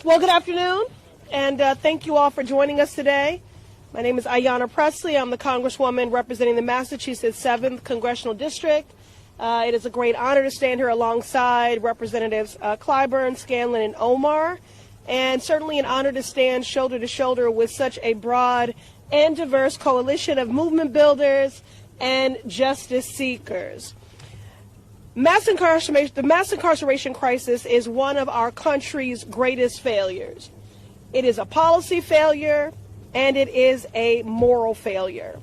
Well, good afternoon, and thank you all for joining us today. My name is Ayanna Pressley. I'm the Congresswoman representing the Massachusetts 7th Congressional District. It is a great honor to stand here alongside Representatives Clyburn, Scanlon, and Omar, and certainly an honor to stand shoulder to shoulder with such a broad and diverse coalition of movement builders and justice seekers. The mass incarceration crisis is one of our country's greatest failures. It is a policy failure, and it is a moral failure.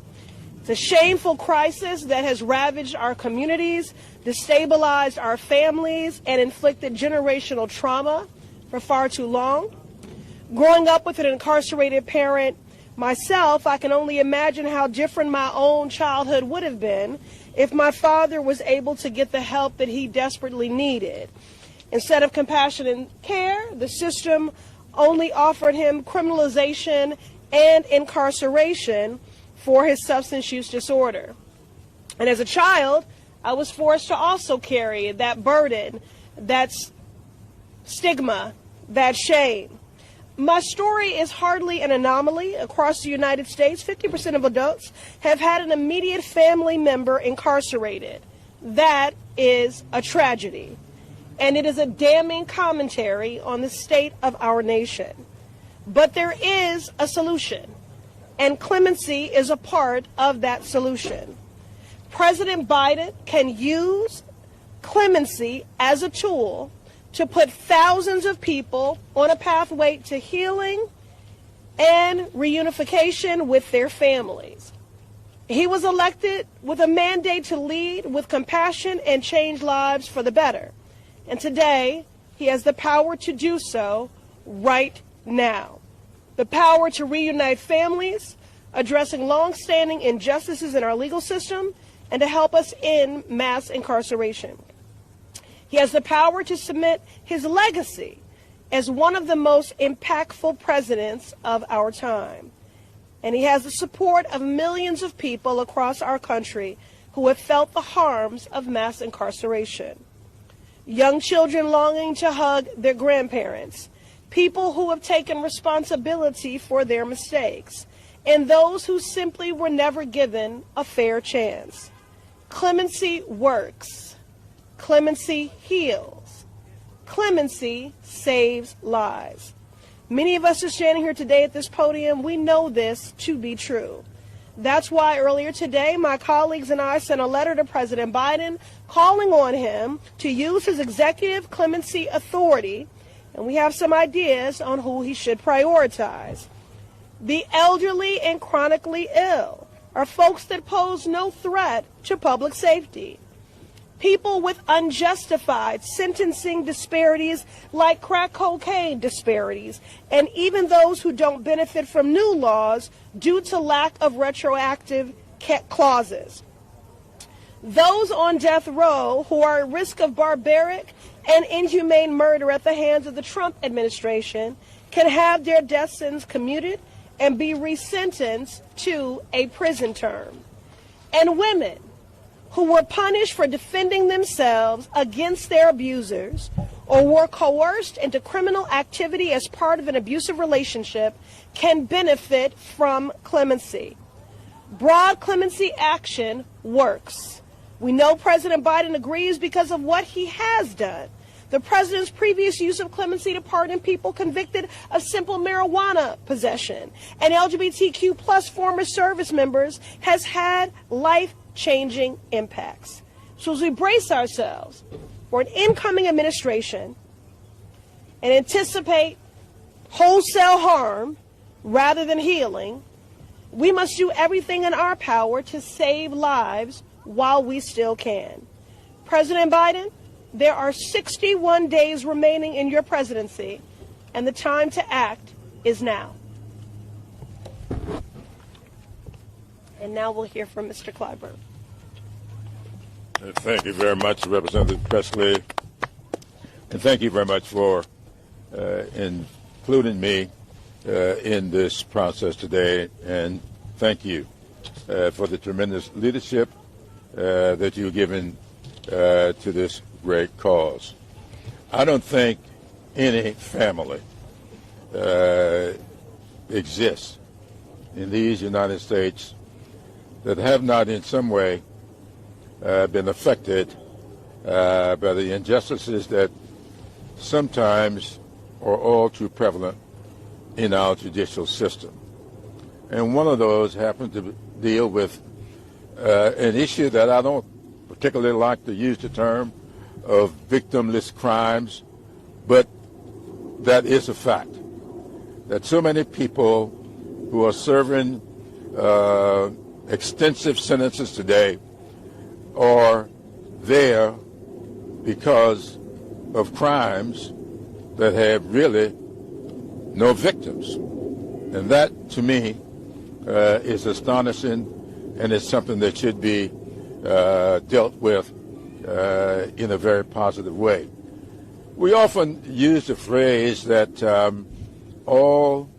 It's a shameful crisis that has ravaged our communities, destabilized our families, and inflicted generational trauma for far too long. Growing up with an incarcerated parent myself, I can only imagine how different my own childhood would have been if my father was able to get the help that he desperately needed. Instead of compassion and care, the system only offered him criminalization and incarceration for his substance use disorder. And as a child, I was forced to also carry that burden, that stigma, that shame. My story is hardly an anomaly. Across the United States, 50% of adults have had an immediate family member incarcerated. That is a tragedy, and it is a damning commentary on the state of our nation. But there is a solution, and clemency is a part of that solution. President Biden can use clemency as a tool to put thousands of people on a pathway to healing and reunification with their families. He was elected with a mandate to lead with compassion and change lives for the better. And today, he has the power to do so right now. The power to reunite families, addressing long-standing injustices in our legal system, and to help us end mass incarceration. He has the power to cement his legacy as one of the most impactful presidents of our time. And he has the support of millions of people across our country who have felt the harms of mass incarceration. Young children longing to hug their grandparents, people who have taken responsibility for their mistakes, and those who simply were never given a fair chance. Clemency works. Clemency heals. Clemency saves lives. Many of us are standing here today at this podium. We know this to be true. That's why earlier today, my colleagues and I sent a letter to President Biden calling on him to use his executive clemency authority, and we have some ideas on who he should prioritize. The elderly and chronically ill are folks that pose no threat to public safety. People with unjustified sentencing disparities like crack cocaine disparities, and even those who don't benefit from new laws due to lack of retroactive clauses. Those on death row who are at risk of barbaric and inhumane murder at the hands of the Trump administration can have their death sentence commuted and be resentenced to a prison term. And women who were punished for defending themselves against their abusers or were coerced into criminal activity as part of an abusive relationship can benefit from clemency. Broad clemency action works. We know President Biden agrees because of what he has done. The president's previous use of clemency to pardon people convicted of simple marijuana possession and LGBTQ plus former service members has had life-changing impacts. So as we brace ourselves for an incoming administration and anticipate wholesale harm rather than healing, we must do everything in our power to save lives while we still can. President Biden, there are 61 days remaining in your presidency, and the time to act is now. And now we'll hear from Mr. Clyburn. Thank you very much, Representative Pressley. And thank you very much for including me in this process today. And thank you for the tremendous leadership that you've given to this great cause. I don't think any family exist in these United States that have not in some way been affected by the injustices that sometimes are all too prevalent in our judicial system. And one of those happens to deal with an issue that I don't particularly like to use the term of victimless crimes, but that is a fact, that so many people who are serving extensive sentences today are there because of crimes that have really no victims. And that, to me, is astonishing, and it's something that should be dealt with in a very positive way. We often use the phrase that all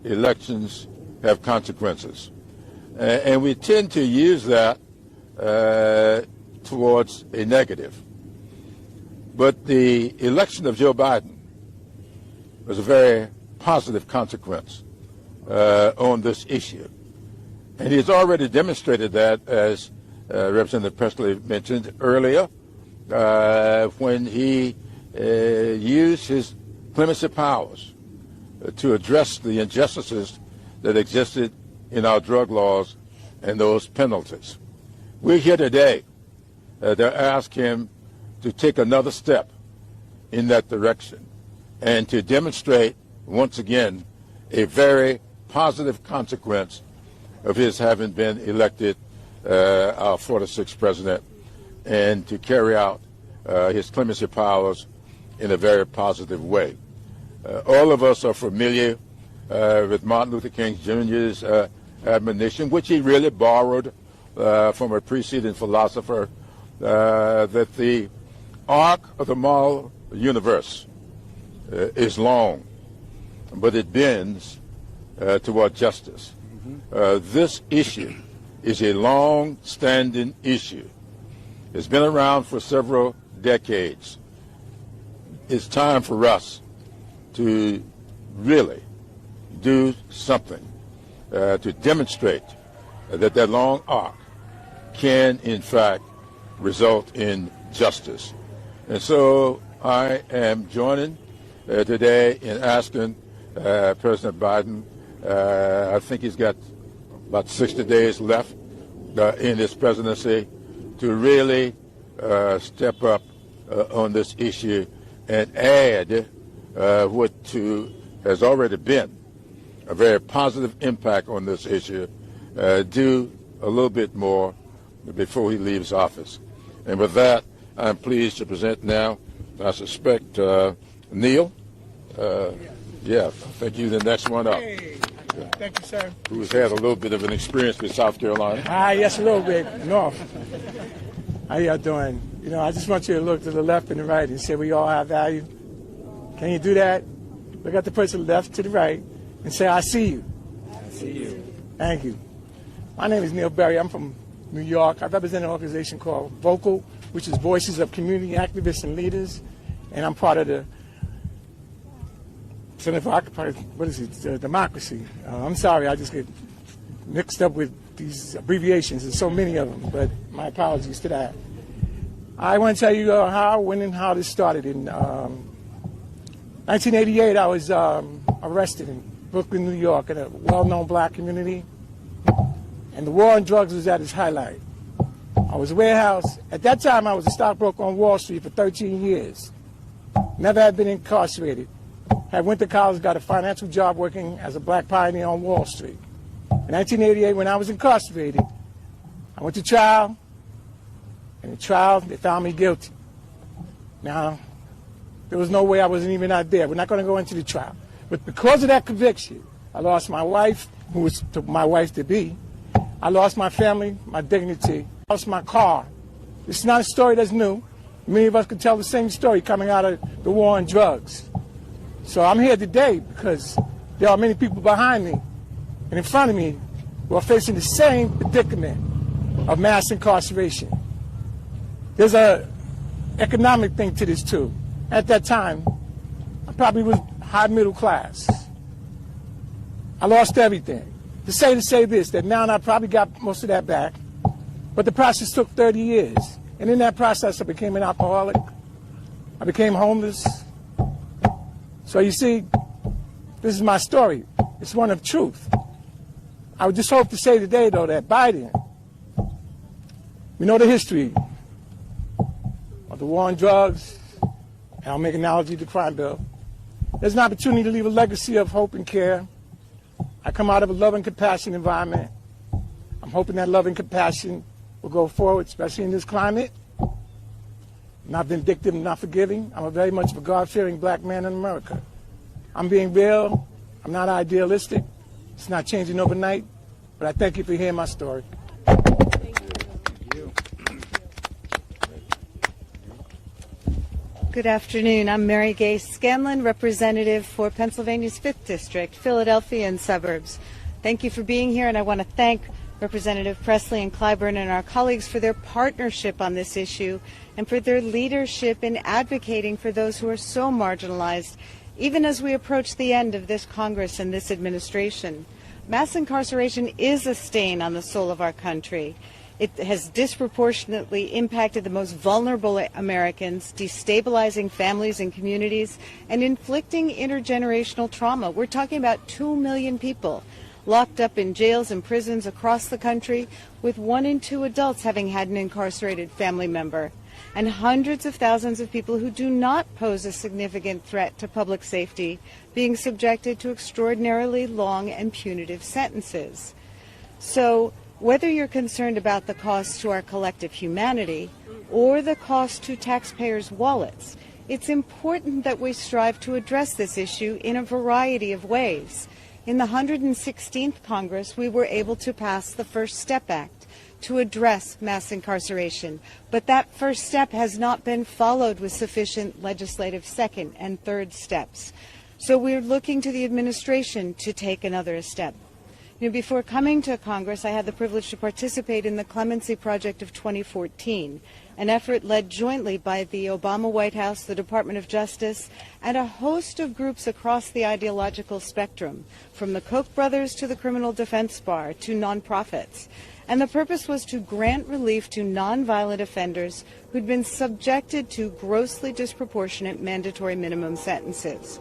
elections have consequences, and we tend to use that towards a negative. But the election of Joe Biden was a very positive consequence on this issue. And he's already demonstrated that, as Representative Pressley mentioned earlier, when he used his clemency powers to address the injustices that existed in our drug laws and those penalties. We're here today to ask him to take another step in that direction and to demonstrate once again a very positive consequence of his having been elected our 46th president, and to carry out his clemency powers in a very positive way. All of us are familiar with Martin Luther King Jr.'s admonition, which he really borrowed from a preceding philosopher, that the arc of the moral universe is long, but it bends toward justice. This issue is a long-standing issue. It's been around for several decades. It's time for us to really do something to demonstrate that that long arc can, in fact, result in justice. And so I am joining today in asking President Biden, I think he's got about 60 days left in his presidency, to really step up on this issue and add what has already been a very positive impact on this issue, do a little bit more before he leaves office. And with that, I'm pleased to present now, I suspect, Neil. Yeah, I think you're the next one up. Hey. Thank you, sir. Who's had a little bit of an experience with South Carolina. Yes, a little bit. North. How y'all doing? You know, I just want you to look to the left and the right and say we all have value. Can you do that? Look at the person left to the right and say, I see you. I see you. Thank you. My name is Neil Berry. I'm from New York. I represent an organization called Vocal, which is Voices of Community Activists and Leaders, and I'm part of the Center for Democracy. I'm sorry, I just get mixed up with these abbreviations. There's so many of them, but my apologies to that. I want to tell you when and how this started. In 1988, I was arrested in Brooklyn, New York, in a well-known black community, and the war on drugs was at its highlight. I was a warehouse. At that time, I was a stockbroker on Wall Street for 13 years. Never had been incarcerated. I went to college, got a financial job working as a black pioneer on Wall Street. In 1988, when I was incarcerated, I went to trial, and in trial, they found me guilty. Now, there was no way I wasn't even out there. We're not going to go into the trial. But because of that conviction, I lost my wife, who was my wife-to-be. I lost my family, my dignity. I lost my car. This is not a story that's new. Many of us could tell the same story coming out of the war on drugs. So I'm here today because there are many people behind me and in front of me who are facing the same predicament of mass incarceration. There's an economic thing to this too. At that time, I probably was high middle class. I lost everything. To say this, that now I probably got most of that back, but the process took 30 years. And in that process, I became an alcoholic. I became homeless. So you see, this is my story. It's one of truth. I would just hope to say today, though, that Biden, we know the history of the war on drugs, and I'll make an analogy to the crime bill. There's an opportunity to leave a legacy of hope and care. I come out of a love and compassion environment. I'm hoping that love and compassion will go forward, especially in this climate. Not vindictive, not forgiving. I'm a very much of a God-fearing black man in America. I'm being real. I'm not idealistic. It's not changing overnight. But I thank you for hearing my story. Good afternoon. I'm Mary Gay Scanlon, representative for Pennsylvania's 5th District, Philadelphia and suburbs. Thank you for being here, and I want to thank Representative Pressley and Clyburn and our colleagues for their partnership on this issue and for their leadership in advocating for those who are so marginalized, even as we approach the end of this Congress and this administration. Mass incarceration is a stain on the soul of our country. It has disproportionately impacted the most vulnerable Americans, destabilizing families and communities, and inflicting intergenerational trauma. We're talking about 2 million people locked up in jails and prisons across the country, with 1 in 2 adults having had an incarcerated family member, and hundreds of thousands of people who do not pose a significant threat to public safety being subjected to extraordinarily long and punitive sentences. So, whether you're concerned about the cost to our collective humanity or the cost to taxpayers' wallets, it's important that we strive to address this issue in a variety of ways. In the 116th Congress, we were able to pass the First Step Act to address mass incarceration, but that first step has not been followed with sufficient legislative second and third steps. So we're looking to the administration to take another step. Before coming to Congress, I had the privilege to participate in the Clemency Project of 2014, an effort led jointly by the Obama White House, the Department of Justice, and a host of groups across the ideological spectrum, from the Koch brothers to the Criminal Defense Bar to nonprofits. And the purpose was to grant relief to nonviolent offenders who'd been subjected to grossly disproportionate mandatory minimum sentences.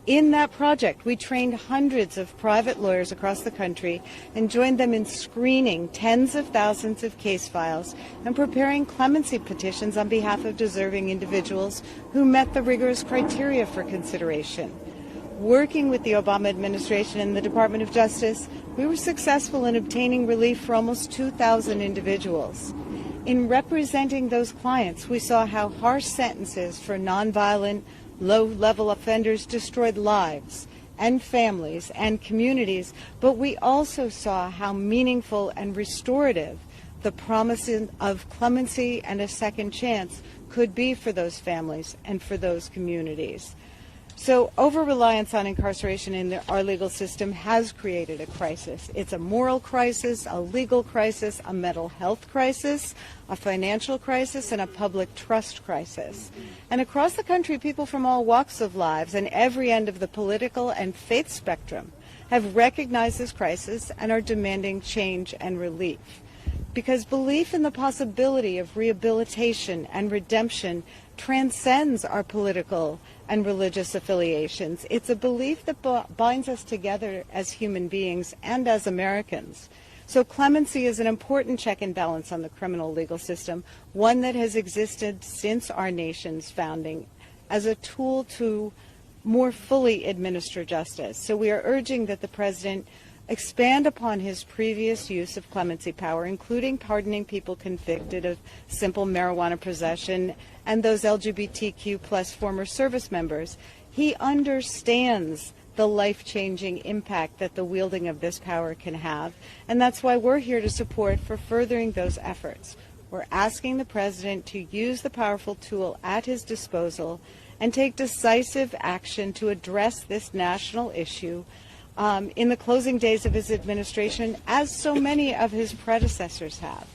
In that project, we trained hundreds of private lawyers across the country and joined them in screening tens of thousands of case files and preparing clemency petitions on behalf of deserving individuals who met the rigorous criteria for consideration. Working with the Obama administration and the Department of Justice, we were successful in obtaining relief for almost 2,000 individuals. In representing those clients, we saw how harsh sentences for nonviolent, low-level offenders destroyed lives and families and communities, but we also saw how meaningful and restorative the promise of clemency and a second chance could be for those families and for those communities. So over-reliance on incarceration in our legal system has created a crisis. It's a moral crisis, a legal crisis, a mental health crisis, a financial crisis, and a public trust crisis. And across the country, people from all walks of lives and every end of the political and faith spectrum have recognized this crisis and are demanding change and relief. Because belief in the possibility of rehabilitation and redemption transcends our political and religious affiliations. It's a belief that binds us together as human beings and as Americans. So clemency is an important check and balance on the criminal legal system, one that has existed since our nation's founding as a tool to more fully administer justice. So we are urging that the President expand upon his previous use of clemency power, including pardoning people convicted of simple marijuana possession and those LGBTQ plus former service members. He understands the life-changing impact that the wielding of this power can have, and that's why we're here to support for furthering those efforts. We're asking the President to use the powerful tool at his disposal and take decisive action to address this national issue in the closing days of his administration, as so many of his predecessors have.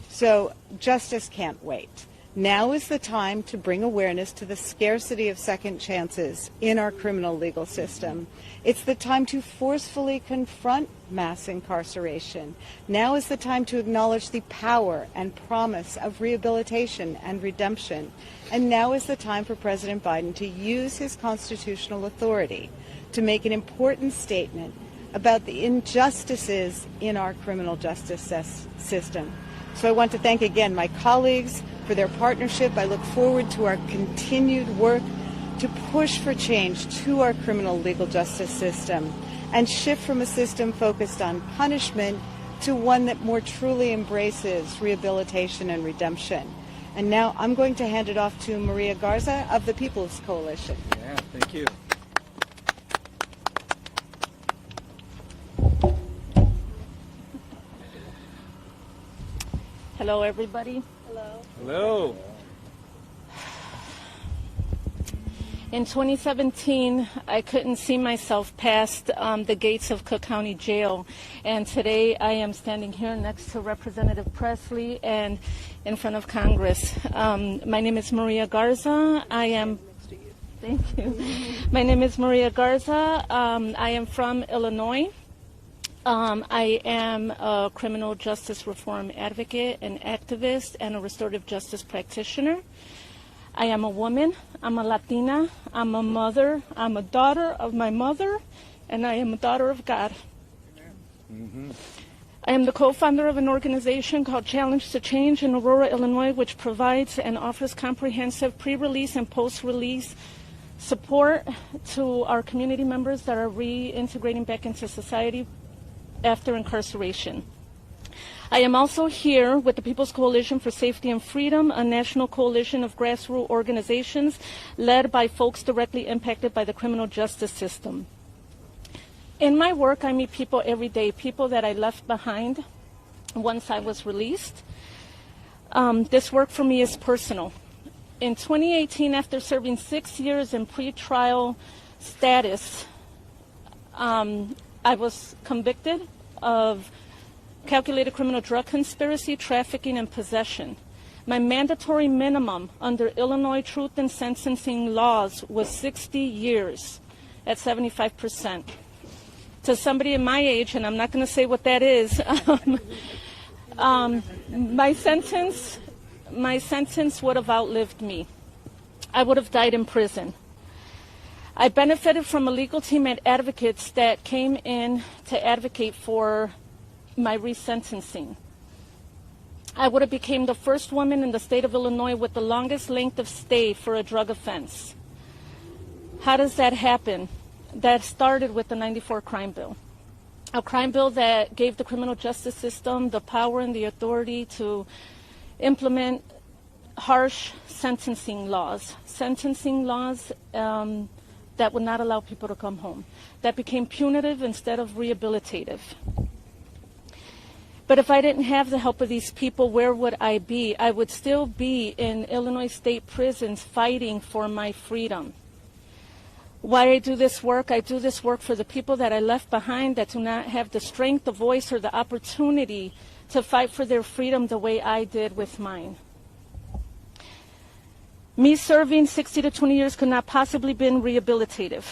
So justice can't wait. Now is the time to bring awareness to the scarcity of second chances in our criminal legal system. It's the time to forcefully confront mass incarceration. Now is the time to acknowledge the power and promise of rehabilitation and redemption. And now is the time for President Biden to use his constitutional authority to make an important statement about the injustices in our criminal justice system. So I want to thank again my colleagues for their partnership. I look forward to our continued work to push for change to our criminal legal justice system and shift from a system focused on punishment to one that more truly embraces rehabilitation and redemption. And now I'm going to hand it off to Maria Garza of the People's Coalition. Yeah, thank you. Hello, everybody. Hello. In 2017, I couldn't see myself past the gates of Cook County Jail, and today I am standing here next to Representative Pressley and in front of Congress. My name is Maria Garza. Thank you. My name is Maria Garza. I am from Illinois. I am a criminal justice reform advocate, an activist, and a restorative justice practitioner. I am a woman, I'm a Latina, I'm a mother, I'm a daughter of my mother, and I am a daughter of God. Mm-hmm. I am the co-founder of an organization called Challenge to Change in Aurora, Illinois, which provides and offers comprehensive pre-release and post-release support to our community members that are reintegrating back into society after incarceration. I am also here with the People's Coalition for Safety and Freedom, a national coalition of grassroots organizations led by folks directly impacted by the criminal justice system. In my work, I meet people every day, people that I left behind once I was released. This work for me is personal. In 2018, after serving 6 years in pretrial status, I was convicted of calculated criminal drug conspiracy, trafficking, and possession. My mandatory minimum under Illinois truth and sentencing laws was 60 years at 75%. To somebody in my age, and I'm not going to say what that is, my sentence would have outlived me. I would have died in prison. I benefited from a legal team at Advocates that came in to advocate for my resentencing. I would have become the first woman in the state of Illinois with the longest length of stay for a drug offense. How does that happen? That started with the '94 crime bill. A crime bill that gave the criminal justice system the power and the authority to implement harsh sentencing laws. Sentencing laws that would not allow people to come home, that became punitive instead of rehabilitative. But if I didn't have the help of these people, where would I be? I would still be in Illinois state prisons fighting for my freedom. Why I do this work? I do this work for the people that I left behind that do not have the strength, the voice, or the opportunity to fight for their freedom the way I did with mine. Me serving 60 to 20 years could not possibly been rehabilitative.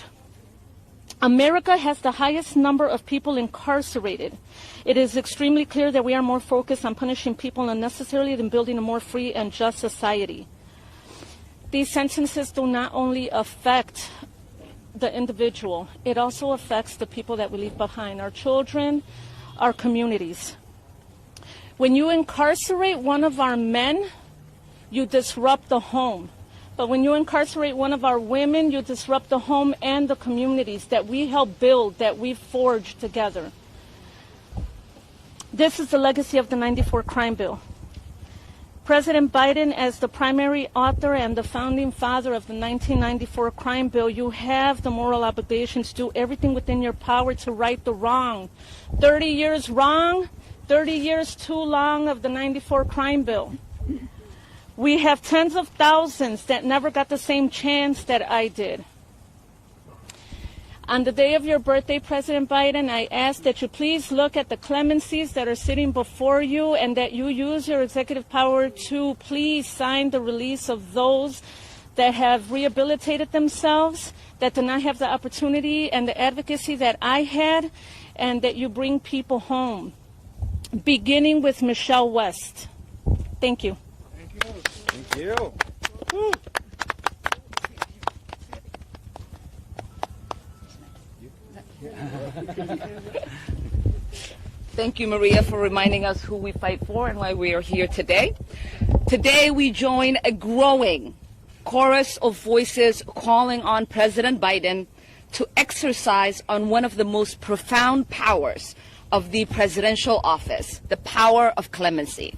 America has the highest number of people incarcerated. It is extremely clear that we are more focused on punishing people unnecessarily than building a more free and just society. These sentences do not only affect the individual, it also affects the people that we leave behind, our children, our communities. When you incarcerate one of our men, you disrupt the home. But when you incarcerate one of our women, you disrupt the home and the communities that we help build, that we forged together. This is the legacy of the '94 crime bill. President Biden, as the primary author and the founding father of the 1994 crime bill, you have the moral obligation to do everything within your power to right the wrong. 30 years wrong, 30 years too long of the '94 crime bill. We have tens of thousands that never got the same chance that I did. On the day of your birthday, President Biden, I ask that you please look at the clemencies that are sitting before you and that you use your executive power to please sign the release of those that have rehabilitated themselves, that do not have the opportunity and the advocacy that I had, and that you bring people home, beginning with Michelle West. Thank you. Thank you. Woo. Thank you, Maria, for reminding us who we fight for and why we are here today. Today, we join a growing chorus of voices calling on President Biden to exercise on one of the most profound powers of the presidential office, the power of clemency.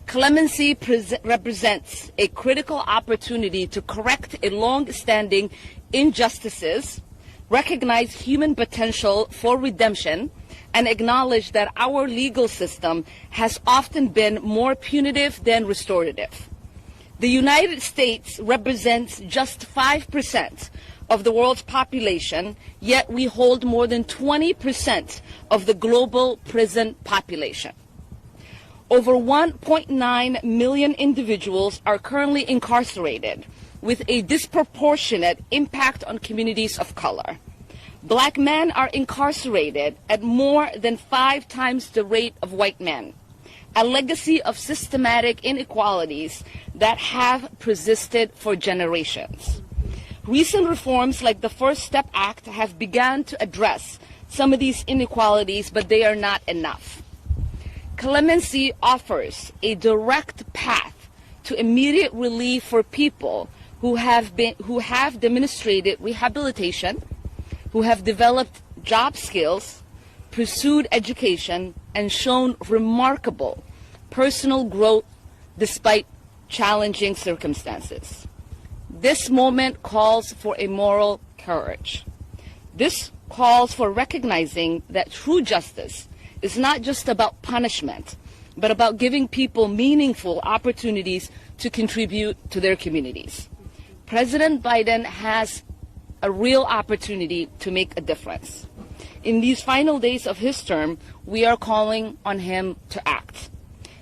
Clemency represents a critical opportunity to correct a long-standing injustices, recognize human potential for redemption, and acknowledge that our legal system has often been more punitive than restorative. The United States represents just 5% of the world's population, yet we hold more than 20% of the global prison population. Over 1.9 million individuals are currently incarcerated, with a disproportionate impact on communities of color. Black men are incarcerated at more than 5 times the rate of white men, a legacy of systematic inequalities that have persisted for generations. Recent reforms like the First Step Act have begun to address some of these inequalities, but they are not enough. Clemency offers a direct path to immediate relief for people who have demonstrated rehabilitation, who have developed job skills, pursued education, and shown remarkable personal growth despite challenging circumstances. This moment calls for a moral courage. This calls for recognizing that true justice is not just about punishment, but about giving people meaningful opportunities to contribute to their communities. President Biden has a real opportunity to make a difference. In these final days of his term, we are calling on him to act.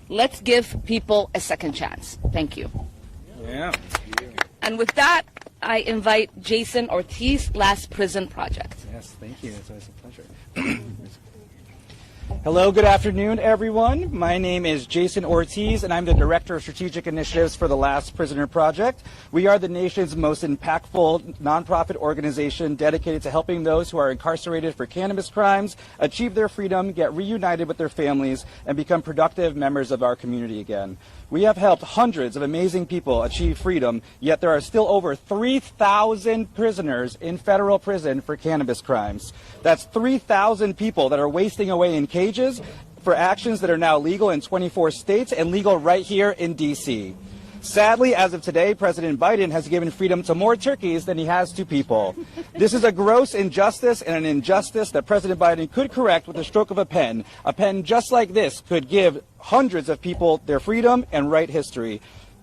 Let's give people a second chance. Thank you. Yeah. And with that, I invite Jason Ortiz, Last Prison Project. Yes, thank you. It's always a pleasure. Hello, good afternoon, everyone. My name is Jason Ortiz, and I'm the Director of Strategic Initiatives for the Last Prisoner Project. We are the nation's most impactful nonprofit organization dedicated to helping those who are incarcerated for cannabis crimes achieve their freedom, get reunited with their families, and become productive members of our community again. We have helped hundreds of amazing people achieve freedom, yet there are still over 3,000 prisoners in federal prison for cannabis crimes. That's 3,000 people that are wasting away in cages for actions that are now legal in 24 states and legal right here in D.C. Sadly, as of today, President Biden has given freedom to more turkeys than he has to people. This is a gross injustice and an injustice that President Biden could correct with the stroke of a pen. A pen just like this could give hundreds of people their freedom and write history.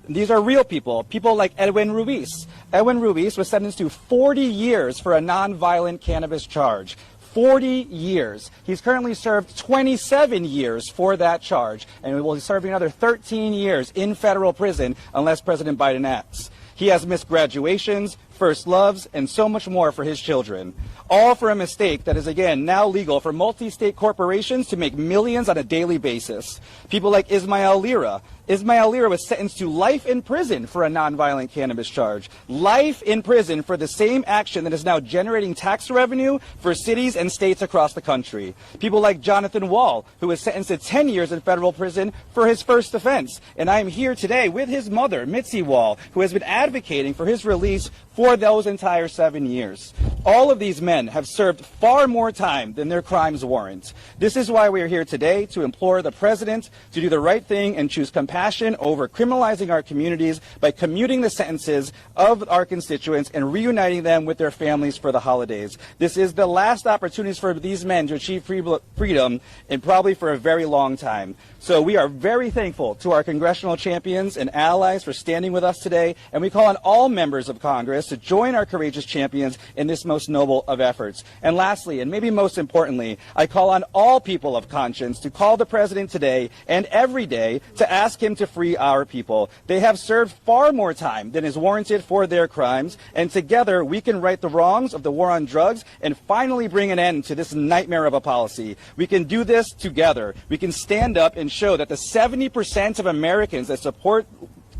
These are real people, people like Edwin Ruiz. Edwin Ruiz was sentenced to 40 years for a nonviolent cannabis charge. 40 years. He's currently served 27 years for that charge, and will be serving another 13 years in federal prison unless President Biden acts. He has missed graduations, first loves, and so much more for his children. All for a mistake that is, again, now legal for multi-state corporations to make millions on a daily basis. People like Ismael Lira. Ismael Lira was sentenced to life in prison for a nonviolent cannabis charge. Life in prison for the same action that is now generating tax revenue for cities and states across the country. People like Jonathan Wall, who was sentenced to 10 years in federal prison for his first offense. And I am here today with his mother, Mitzi Wall, who has been advocating for his release for those entire 7 years. All of these men have served far more time than their crimes warrant. This is why we are here today, to implore the president to do the right thing and choose compassion over criminalizing our communities by commuting the sentences of our constituents and reuniting them with their families for the holidays. This is the last opportunity for these men to achieve freedom, and probably for a very long time. So we are very thankful to our congressional champions and allies for standing with us today, and we call on all members of Congress to to join our courageous champions in this most noble of efforts. And lastly, and maybe most importantly, I call on all people of conscience to call the president today and every day to ask him to free our people. They have served far more time than is warranted for their crimes, and together we can right the wrongs of the war on drugs and finally bring an end to this nightmare of a policy. We can do this together. We can stand up and show that the 70% of Americans that support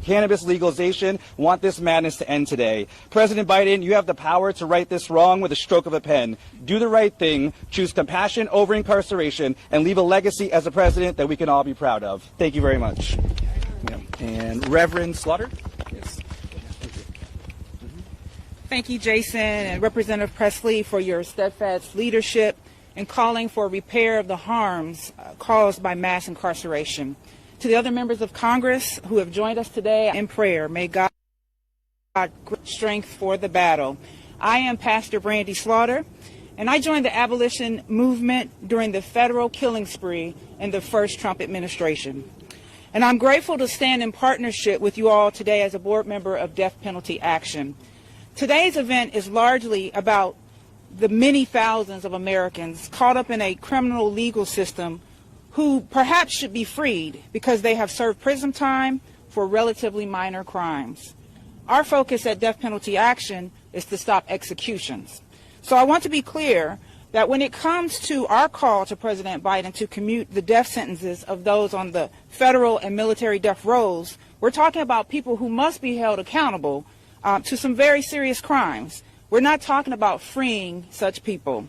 cannabis legalization want this madness to end today. President Biden, you have the power to right this wrong with a stroke of a pen. Do the right thing, choose compassion over incarceration, and leave a legacy as a president that we can all be proud of. Thank you very much. Yeah. And Reverend Slaughter? Yes. Thank you, Jason and Representative Pressley, for your steadfast leadership in calling for repair of the harms caused by mass incarceration. To the other members of Congress who have joined us today in prayer, may God grant strength for the battle. I am Pastor Brandy Slaughter, and I joined the abolition movement during the federal killing spree in the first Trump administration. And I'm grateful to stand in partnership with you all today as a board member of Death Penalty Action. Today's event is largely about the many thousands of Americans caught up in a criminal legal system who perhaps should be freed because they have served prison time for relatively minor crimes. Our focus at Death Penalty Action is to stop executions. So I want to be clear that when it comes to our call to President Biden to commute the death sentences of those on the federal and military death rows, we're talking about people who must be held accountable to some very serious crimes. We're not talking about freeing such people.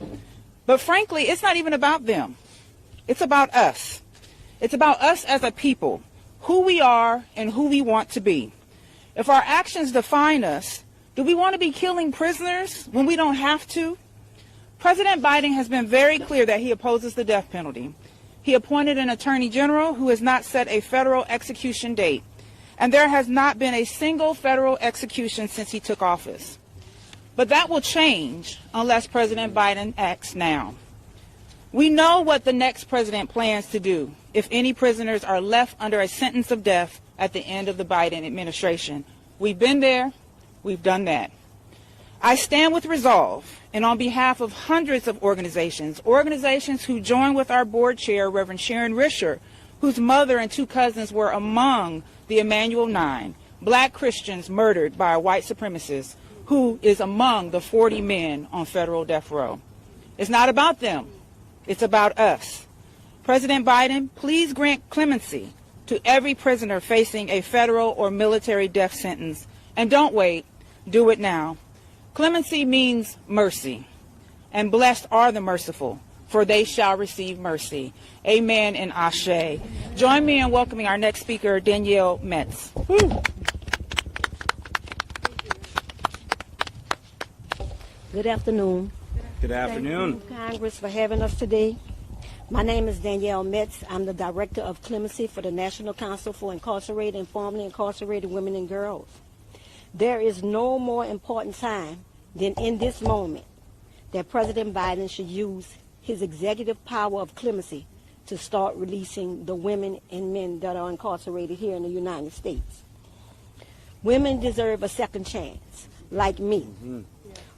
But frankly, it's not even about them. It's about us. It's about us as a people, who we are and who we want to be. If our actions define us, do we want to be killing prisoners when we don't have to? President Biden has been very clear that he opposes the death penalty. He appointed an attorney general who has not set a federal execution date, and there has not been a single federal execution since he took office. But that will change unless President Biden acts now. We know what the next president plans to do if any prisoners are left under a sentence of death at the end of the Biden administration. We've been there, we've done that. I stand with resolve, and on behalf of hundreds of organizations who join with our board chair, Reverend Sharon Risher, whose mother and two cousins were among the Emanuel 9, black Christians murdered by a white supremacist, who is among the 40 men on federal death row. It's not about them. It's about us. President Biden, please grant clemency to every prisoner facing a federal or military death sentence. And don't wait. Do it now. Clemency means mercy. And blessed are the merciful, for they shall receive mercy. Amen and ashe. Join me in welcoming our next speaker, Danielle Metz. Woo. Good afternoon. Good afternoon. Thank you, Congress, for having us today. My name is Danielle Metz. I'm the Director of Clemency for the National Council for Incarcerated and Formerly Incarcerated Women and Girls. There is no more important time than in this moment that President Biden should use his executive power of clemency to start releasing the women and men that are incarcerated here in the United States. Women deserve a second chance, like me.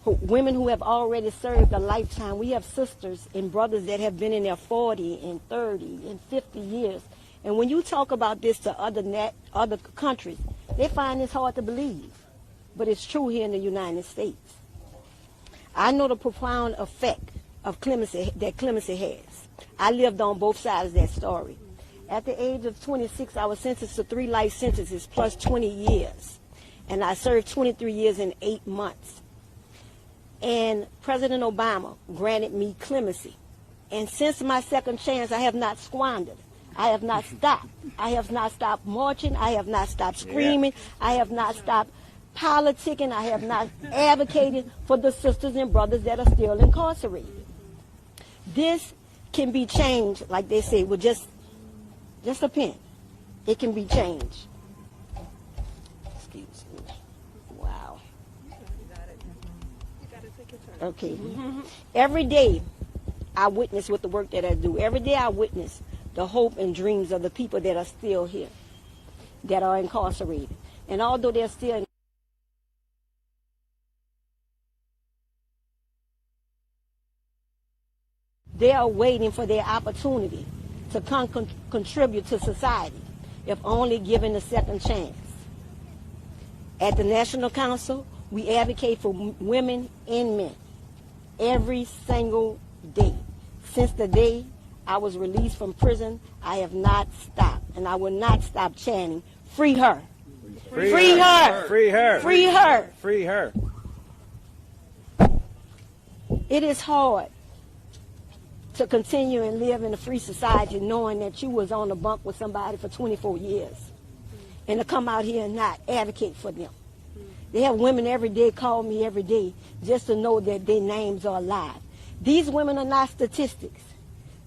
Women who have already served a lifetime. We have sisters and brothers that have been in their 40 and 30 and 50 years. And when you talk about this to other countries, they find this hard to believe. But it's true here in the United States. I know the profound effect of clemency that clemency has. I lived on both sides of that story. At the age of 26, I was sentenced to 3 life sentences plus 20 years. And I served 23 years and 8 months. And President Obama granted me clemency. And since my second chance, I have not squandered. I have not stopped. I have not stopped marching. I have not stopped screaming. I have not stopped politicking. I have not advocated for the sisters and brothers that are still incarcerated. This can be changed, like they say, with just a pen. It can be changed. Excuse me. Wow. Okay. Every day I witness with the work that I do. Every day I witness the hope and dreams of the people that are still here, that are incarcerated. And although they're still They are waiting for their opportunity to contribute to society, if only given a second chance. At the National Council, we advocate for women and men every single day. Since the day I was released from prison, I have not stopped, and I will not stop chanting, free her. Free her. Free her. Free her. Free her. It is hard to continue and live in a free society knowing that you was on the bunk with somebody for 24 years and to come out here and not advocate for them. They have women every day call me every day just to know that their names are alive. These women are not statistics.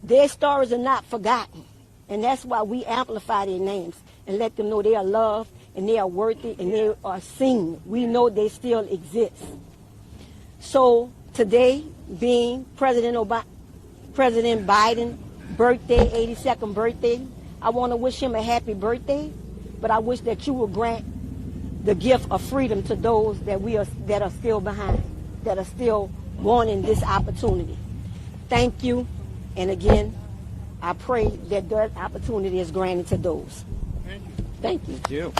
Their stories are not forgotten. And that's why we amplify their names and let them know they are loved and they are worthy and they are seen. We know they still exist. So today, being President Biden's birthday, 82nd birthday, I want to wish him a happy birthday, but I wish that you will grant the gift of freedom to those that are still behind, that are still wanting this opportunity. Thank you, and again, I pray that that opportunity is granted to those. Thank you. Thank you.